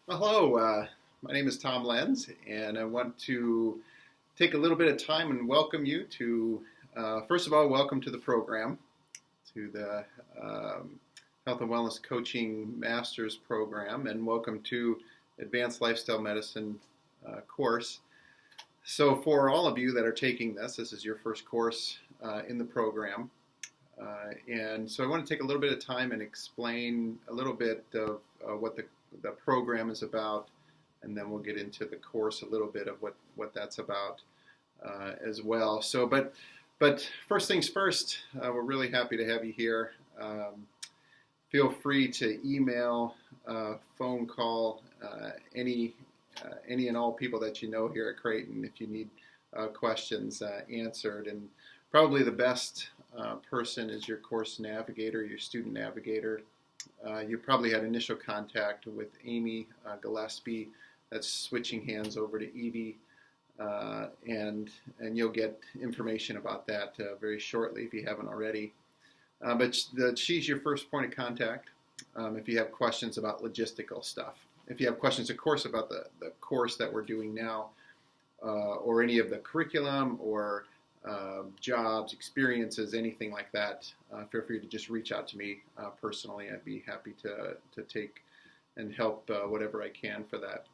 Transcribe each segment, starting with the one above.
Well, hello, my name is Tom Lenz, and I want to take a little bit of time and welcome you to, first of all, welcome to the program, to the Health and Wellness Coaching Master's Program, and welcome to Advanced Lifestyle Medicine course. So for all of you that are taking this is your first course in the program. And so I want to take a little bit of time and explain a little bit of what the program is about, and then we'll get into the course a little bit of what that's about as well. So, but first things first, we're really happy to have you here. Feel free to email, phone call, any and all people that you know here at Creighton if you need questions answered. And probably the best person is your course navigator, your student navigator. You probably had initial contact with Amy Gillespie. That's switching hands over to Evie, and you'll get information about that very shortly if you haven't already. But she's your first point of contact if you have questions about logistical stuff. If you have questions, of course, about the course that we're doing now, or any of the curriculum or jobs, experiences, anything like that, feel free to just reach out to me personally. I'd be happy to take and help whatever I can for that.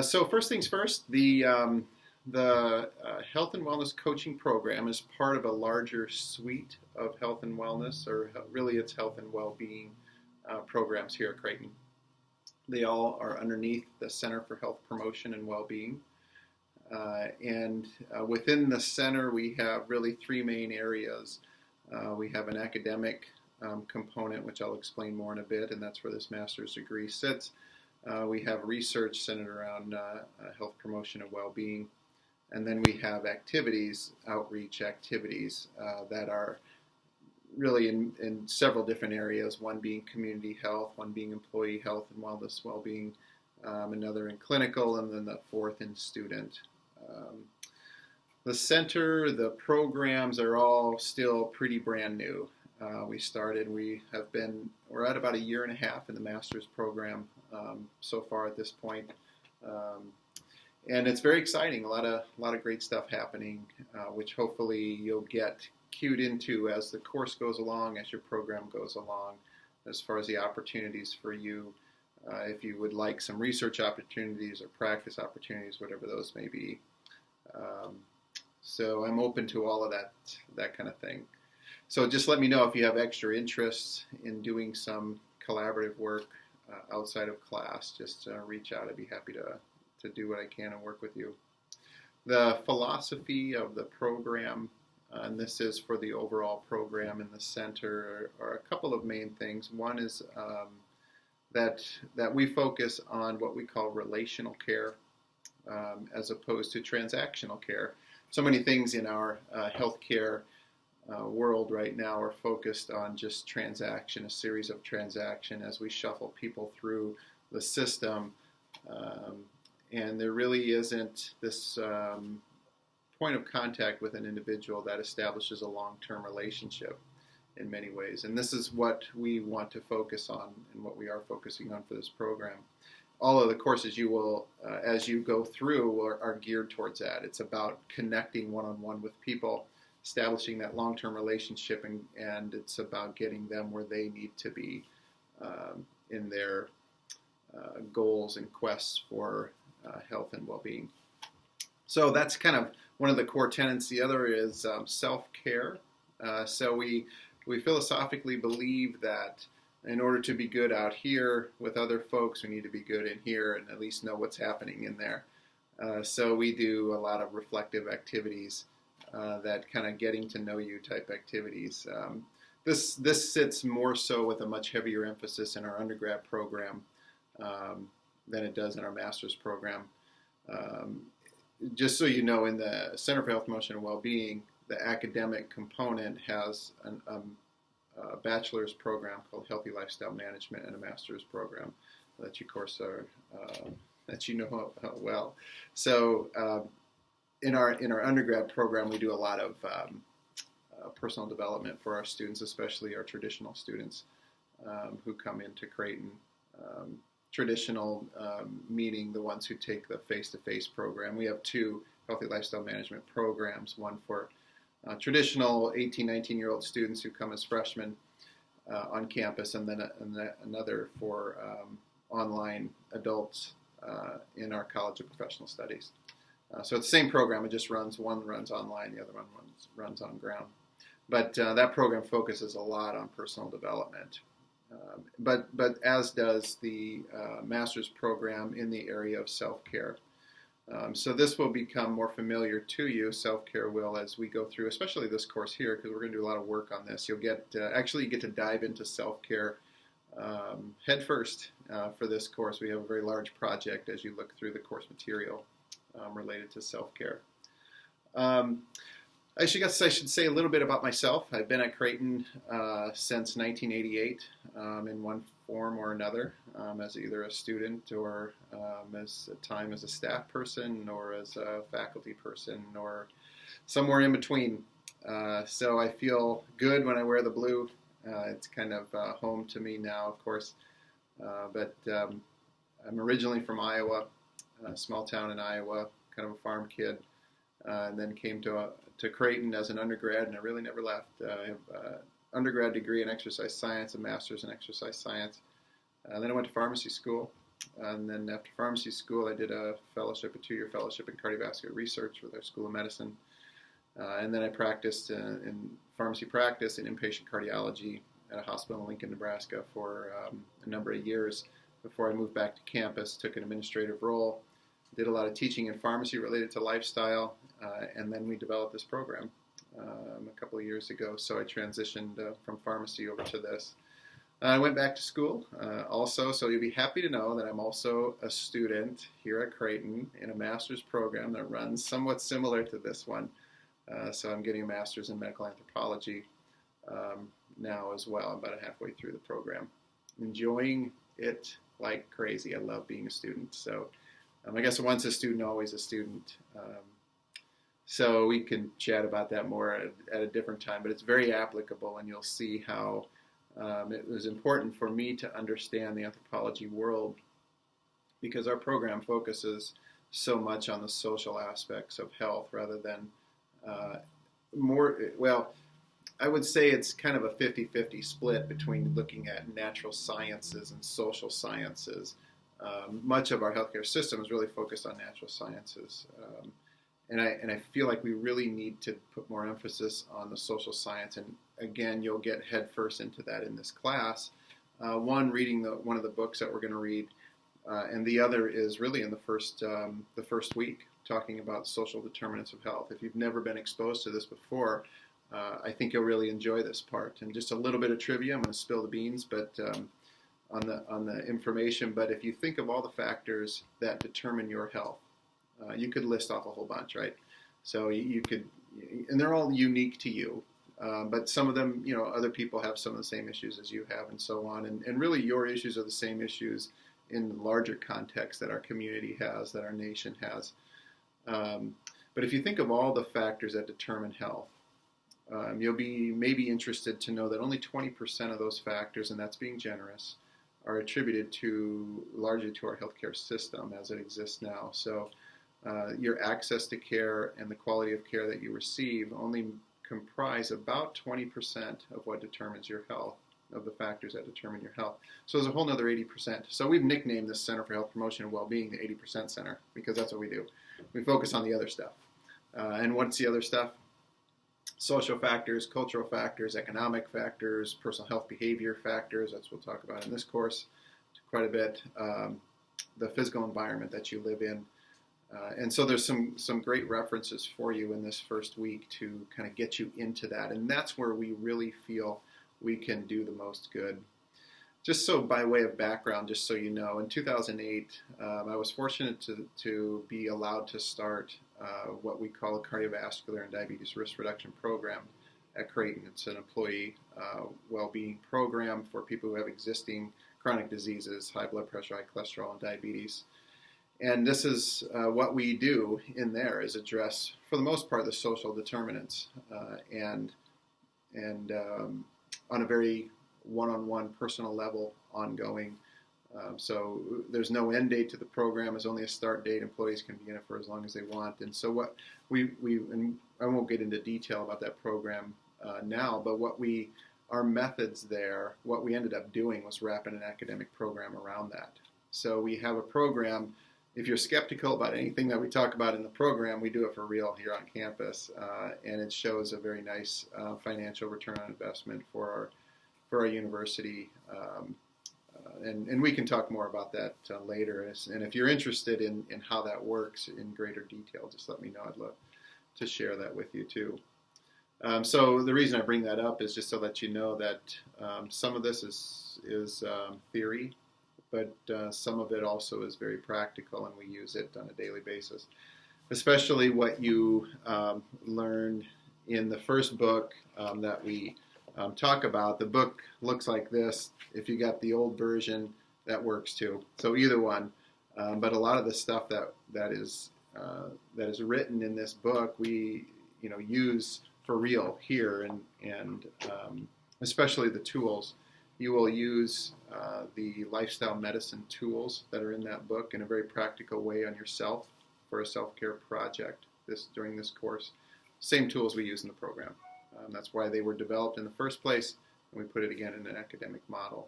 So first things first, the Health and Wellness Coaching Program is part of a larger suite of health and wellness, or really it's health and well-being programs here at Creighton. They all are underneath the Center for Health Promotion and Well-Being. And within the center, we have really three main areas. We have an academic component, which I'll explain more in a bit, and that's where this master's degree sits. We have research centered around health promotion and well-being. And then we have activities, outreach activities that are really in several different areas, one being community health, one being employee health and wellness, well-being, another in clinical, and then the fourth in student. The center, the programs are all still pretty brand new. We're at about a year and a half in the master's program so far at this point. And it's very exciting, a lot of great stuff happening, which hopefully you'll get cued into as the course goes along, as your program goes along, as far as the opportunities for you, if you would like some research opportunities or practice opportunities, whatever those may be. So I'm open to all of that kind of thing. So just let me know if you have extra interest in doing some collaborative work outside of class. Just reach out. I'd be happy to do what I can and work with you. The philosophy of the program, and this is for the overall program in the center, are a couple of main things. One is that we focus on what we call relational care as opposed to transactional care. So many things in our healthcare world right now are focused on just transaction, a series of transaction as we shuffle people through the system. And there really isn't this point of contact with an individual that establishes a long-term relationship in many ways. And this is what we want to focus on and what we are focusing on for this program. All of the courses you will, as you go through, are geared towards that. It's about connecting one-on-one with people, establishing that long-term relationship, and it's about getting them where they need to be in their goals and quests for health and well-being. So that's kind of one of the core tenets. The other is self-care. So we philosophically believe that in order to be good out here with other folks, we need to be good in here and at least know what's happening in there. So we do a lot of reflective activities, that kind of getting to know you type activities. This sits more so with a much heavier emphasis in our undergrad program than it does in our master's program. Just so you know, in the Center for Health Promotion and Wellbeing, the academic component has a bachelor's program called Healthy Lifestyle Management and a master's program that you, of course, that you know well. So in our undergrad program, we do a lot of personal development for our students, especially our traditional students who come into Creighton. traditional, meaning the ones who take the face-to-face program. We have two healthy lifestyle management programs, one for traditional 18, 19-year-old students who come as freshmen on campus, and then another for online adults in our College of Professional Studies. So it's the same program, it just one runs online, the other one runs on ground. But that program focuses a lot on personal development. But as does the master's program in the area of self-care. So this will become more familiar to you, self-care will, as we go through, especially this course here, because we're going to do a lot of work on this. You'll get, actually you get to dive into self-care head first for this course. We have a very large project as you look through the course material related to self-care. I should say a little bit about myself. I've been at Creighton since 1988 in one form or another, as either a student or as a staff person or as a faculty person or somewhere in between. So I feel good when I wear the blue. It's kind of home to me now, of course. But I'm originally from Iowa, a small town in Iowa, kind of a farm kid, and then came to Creighton as an undergrad, and I really never left. I have an undergrad degree in exercise science, a master's in exercise science. Then I went to pharmacy school, and then after pharmacy school, I did a two-year fellowship in cardiovascular research with our School of Medicine. And then I practiced in pharmacy practice in inpatient cardiology at a hospital in Lincoln, Nebraska for a number of years before I moved back to campus, took an administrative role, did a lot of teaching in pharmacy related to lifestyle, and then we developed this program a couple of years ago. So I transitioned from pharmacy over to this. I went back to school also, so you'll be happy to know that I'm also a student here at Creighton in a master's program that runs somewhat similar to this one. So I'm getting a master's in medical anthropology now as well. I'm about halfway through the program. Enjoying it like crazy. I love being a student. So I guess once a student, always a student. So we can chat about that more at a different time, but it's very applicable, and you'll see how it was important for me to understand the anthropology world because our program focuses so much on the social aspects of health rather than I would say it's kind of a 50-50 split between looking at natural sciences and social sciences. Much of our healthcare system is really focused on natural sciences. And I feel like we really need to put more emphasis on the social science. And again, you'll get headfirst into that in this class. One, reading one of the books that we're going to read, and the other is really in the first week, talking about social determinants of health. If you've never been exposed to this before, I think you'll really enjoy this part. And just a little bit of trivia, I'm going to spill the beans, but on the information. But if you think of all the factors that determine your health, you could list off a whole bunch, right? So you could, and they're all unique to you. But some of them, other people have some of the same issues as you have and so on. And really your issues are the same issues in the larger context that our community has, that our nation has. But if you think of all the factors that determine health, you'll be maybe interested to know that only 20% of those factors, and that's being generous, are attributed largely to our healthcare system as it exists now. So your access to care and the quality of care that you receive only comprise about 20% of what determines your health, of the factors that determine your health. So there's a whole other 80%. So we've nicknamed this Center for Health Promotion and Wellbeing the 80% Center because that's what we do. We focus on the other stuff. And what's the other stuff? Social factors, cultural factors, economic factors, personal health behavior factors. That's what we'll talk about in this course quite a bit. The physical environment that you live in. And so there's some great references for you in this first week to kind of get you into that. And that's where we really feel we can do the most good. Just so by way of background, just so you know, in 2008, I was fortunate to be allowed to start what we call a cardiovascular and diabetes risk reduction program at Creighton. It's an employee well-being program for people who have existing chronic diseases, high blood pressure, high cholesterol, and diabetes. And this is what we do in there is address, for the most part, the social determinants and on a very one-on-one personal level, ongoing, So there's no end date to the program. There's only a start date. Employees can be in it for as long as they want. And so what and I won't get into detail about that program now, but our methods there, what we ended up doing was wrapping an academic program around that. So we have a program. If you're skeptical about anything that we talk about in the program, we do it for real here on campus, and it shows a very nice financial return on investment for our university. And we can talk more about that later. And if you're interested in how that works in greater detail, just let me know. I'd love to share that with you too. So the reason I bring that up is just to let you know that some of this is theory, but some of it also is very practical, and we use it on a daily basis. Especially what you learned in the first book that we talk about. The book looks like this. If you got the old version, that works too. So either one. But a lot of the stuff that is written in this book, we use for real here, and especially the tools. You will use the lifestyle medicine tools that are in that book in a very practical way on yourself for a self-care project during this course. Same tools we use in the program. That's why they were developed in the first place, and we put it again in an academic model.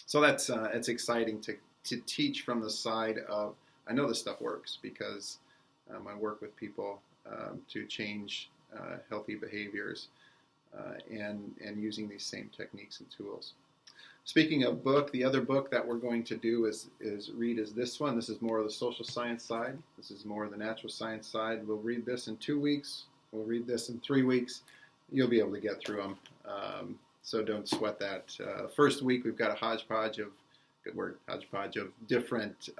So it's exciting to teach from the side of, I know this stuff works because I work with people to change healthy behaviors and using these same techniques and tools. Speaking of book, the other book that we're going to do is read is this one. This is more of the social science side. This is more of the natural science side. We'll read this in 2 weeks. We'll read this in 3 weeks. You'll be able to get through them. So don't sweat that. First week we've got a hodgepodge of different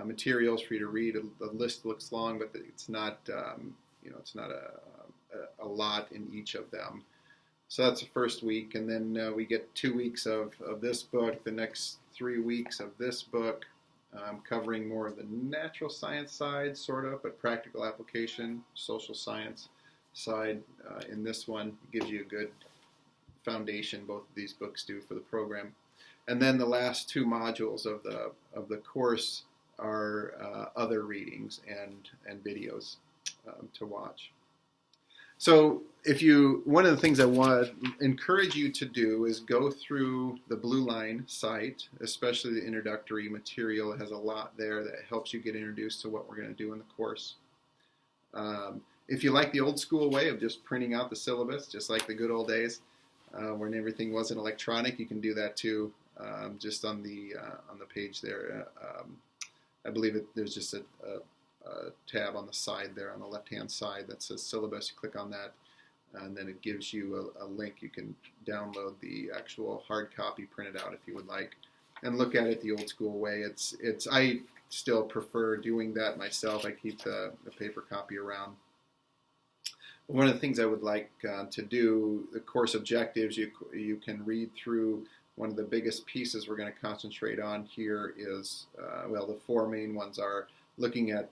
materials for you to read. The list looks long, but it's not it's not a lot in each of them. So that's the first week, and then we get 2 weeks of this book. The next 3 weeks of this book, covering more of the natural science side, sort of, but practical application, social science side. In this one, gives you a good foundation. Both of these books do for the program. And then the last 2 modules of the course are other readings and videos to watch. So one of the things I want to encourage you to do is go through the Blue Line site, especially the introductory material. It has a lot there that helps you get introduced to what we're going to do in the course. If you like the old school way of just printing out the syllabus, just like the good old days when everything wasn't electronic, you can do that too, just on the page there. I believe there's just a tab on the side there, on the left-hand side, that says syllabus. You click on that, and then it gives you a link. You can download the actual hard copy, print it out if you would like, and look at it the old school way. I still prefer doing that myself. I keep the paper copy around. One of the things I would like to do, the course objectives, you can read through. One of the biggest pieces we're going to concentrate on here is, the 4 main ones are looking at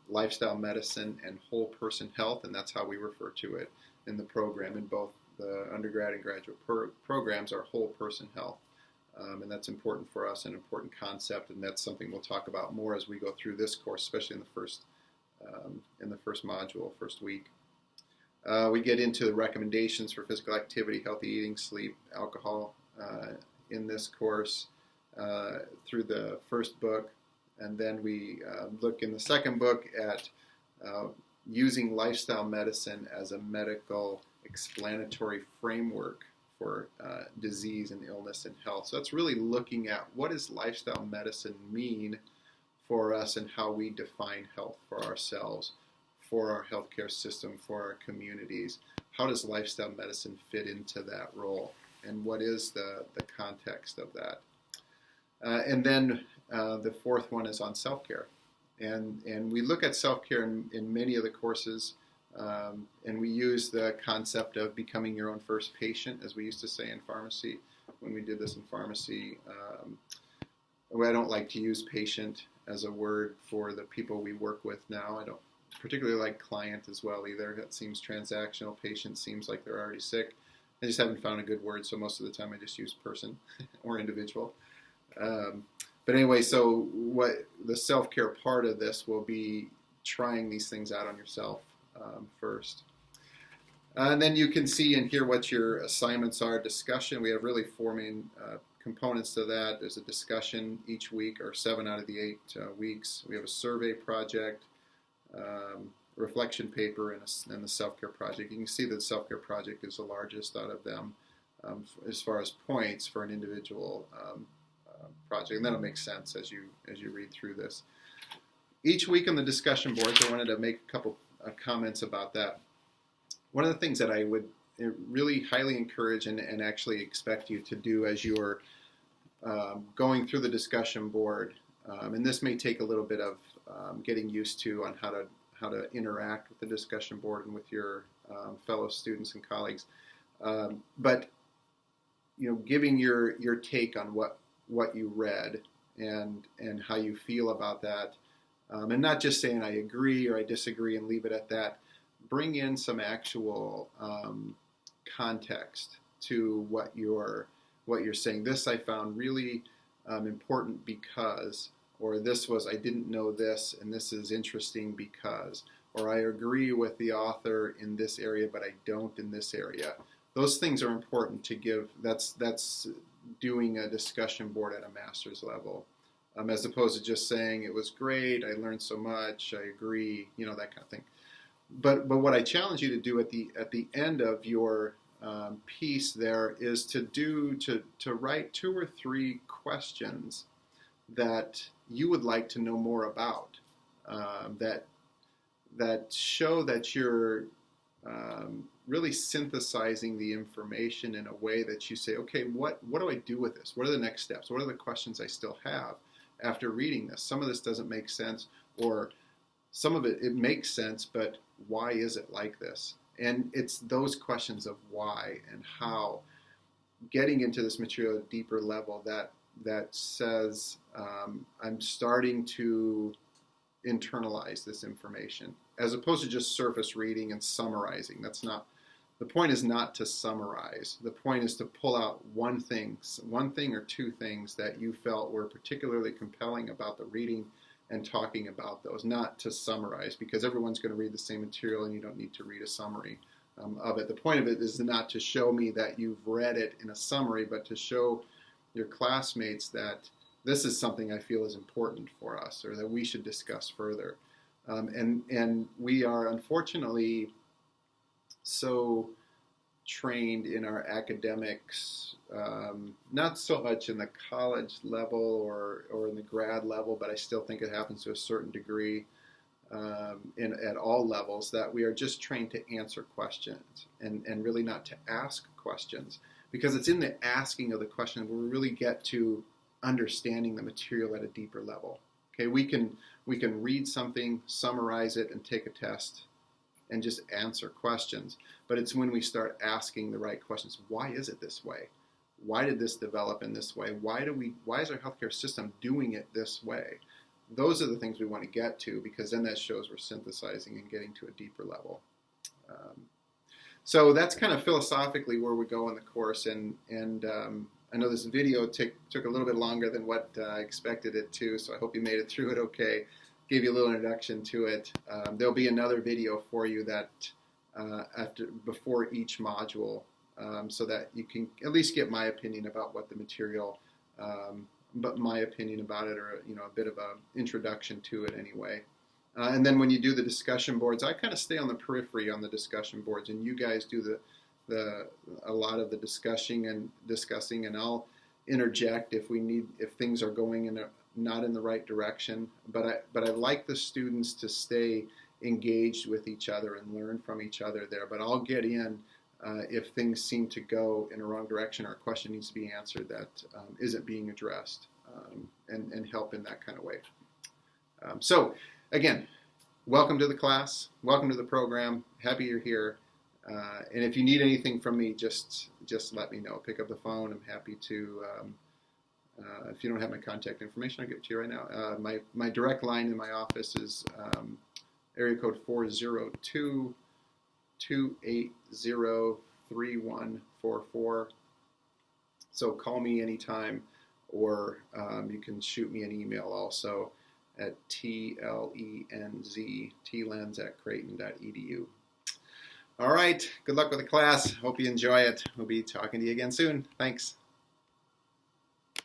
lifestyle medicine and whole person health, and that's how we refer to it in the program. In both the undergrad and graduate programs are whole person health, and that's important for us, an important concept, and that's something we'll talk about more as we go through this course, especially in the first module, first week. We get into the recommendations for physical activity, healthy eating, sleep, alcohol in this course through the first book. And then we look in the second book at using lifestyle medicine as a medical explanatory framework for disease and illness and health. So that's really looking at what does lifestyle medicine mean for us and how we define health for ourselves, for our healthcare system, for our communities. How does lifestyle medicine fit into that role? And what is the context of that? And then the fourth one is on self-care. And we look at self-care in many of the courses, and we use the concept of becoming your own first patient, as we used to say in pharmacy. When we did this in pharmacy, I don't like to use patient as a word for the people we work with now. I don't particularly like client as well either. That seems transactional. Patient seems like they're already sick. I just haven't found a good word, so most of the time I just use person or individual. But anyway, so what the self-care part of this will be trying these things out on yourself first. And then you can see and hear what your assignments are. Discussion, we have really four main components to that. There's a discussion each week, or 7 out of the 8 weeks. We have a survey project, reflection paper, and the self-care project. You can see that the self-care project is the largest out of them as far as points for an individual project. And that'll make sense as you read through this. Each week on the discussion boards, I wanted to make a couple comments about that. One of the things that I would really highly encourage and actually expect you to do as you're going through the discussion board, and this may take a little bit of getting used to on how to interact with the discussion board and with your fellow students and colleagues, but giving your take on what you read and how you feel about that, and not just saying I agree or I disagree and leave it at that. Bring in some actual context to what you're saying. This I found really important because, or this was, I didn't know this, and this is interesting because, or I agree with the author in this area, but I don't in this area. Those things are important to give. That's doing a discussion board at a master's level, as opposed to just saying it was great, I learned so much, I agree, that kind of thing. But what I challenge you to do at the end of your piece there is to write 2 or 3 questions that you would like to know more about, that show that you're really synthesizing the information in a way that you say, okay, what do I do with this? What are the next steps? What are the questions I still have after reading this? Some of this doesn't make sense, or some of it makes sense, but why is it like this? And it's those questions of why and how, getting into this material at a deeper level that says, I'm starting to internalize this information, as opposed to just surface reading and summarizing. The point is not to summarize. The point is to pull out one thing or 2 things that you felt were particularly compelling about the reading and talking about those, not to summarize, because everyone's going to read the same material and you don't need to read a summary of it. The point of it is not to show me that you've read it in a summary, but to show your classmates that this is something I feel is important for us, or that we should discuss further. And we are unfortunately so trained in our academics, not so much in the college level or in the grad level, but I still think it happens to a certain degree at all levels, that we are just trained to answer questions and really not to ask questions, because it's in the asking of the question where we really get to understanding the material at a deeper level. Okay, we can read something, summarize it, and take a test and just answer questions. But it's when we start asking the right questions. Why is it this way? Why did this develop in this way? Why is our healthcare system doing it this way? Those are the things we want to get to, because then that shows we're synthesizing and getting to a deeper level. So that's kind of philosophically where we go in the course. And I know this video took a little bit longer than what I expected it to, so I hope you made it through it okay. Gave you a little introduction to it. There'll be another video for you that before each module, so that you can at least get my opinion about what the material, but my opinion about it, or a bit of an introduction to it anyway. And then when you do the discussion boards, I kind of stay on the periphery on the discussion boards, and you guys do a lot of the discussing, and I'll interject if things are going not in the right direction. But I like the students to stay engaged with each other and learn from each other there. But I'll get in if things seem to go in a wrong direction, or a question needs to be answered that isn't being addressed, and help in that kind of way. So again, welcome to the class, welcome to the program. Happy you're here. And if you need anything from me, just let me know. Pick up the phone. I'm happy to. If you don't have my contact information, I'll give it to you right now. My direct line in my office is area code 402-280-3144. So call me anytime. or you can shoot me an email also at tlenz@creighton.edu. All right, good luck with the class. Hope you enjoy it. We'll be talking to you again soon. Thanks.